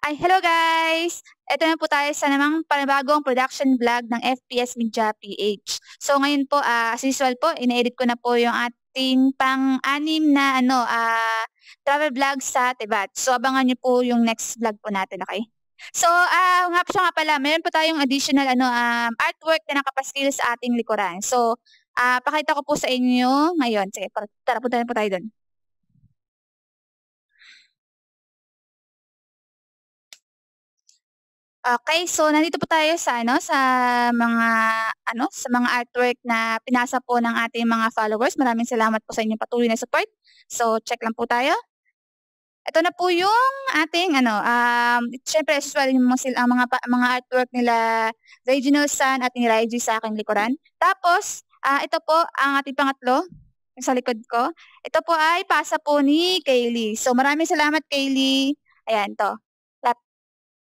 Ay, hello guys! Eto na po tayo sa namang panibagong production vlog ng FPS Media PH. So ngayon po, as usual po, ine-edit ko na po yung ating pang-anim na travel vlog sa Tibat. So abangan niyo po yung next vlog po natin, okay? So, siya nga pala, meron po tayong additional artwork na nakapaskil sa ating likuran. So, pakita ko po sa inyo ngayon. Sige, tara, punta na po tayo doon. Okay, so nandito po tayo sa sa mga artwork na pinasa po ng ating mga followers. Maraming salamat po sa inyong patuloy na support. So check lang po tayo. Ito na po yung ating siyempre as usual yung mga artwork nila Reginald San at ni Raiji sa aking likuran. Tapos, ito po ang ating pangatlo yung sa likod ko. Ito po ay pasa po ni Kaylee. So maraming salamat Kaylee. Ayan 'to.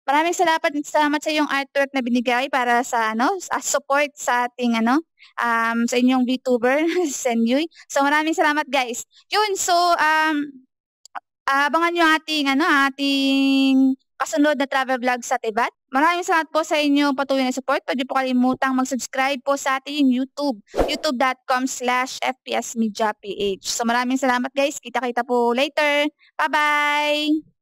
Maraming salamat sa iyong artwork na binigay para sa as support sa ating sa inyong VTuber, Senyuy. So maraming salamat guys. Yun, so abangan niyo ating kasunod na travel vlog sa Tibat. Maraming salamat po sa inyong patuloy na support. Huwag niyo po kalimutang mag-subscribe po sa ating YouTube, youtube.com/fpsmediaph. So maraming salamat guys. Kita-kita po later. Bye-bye!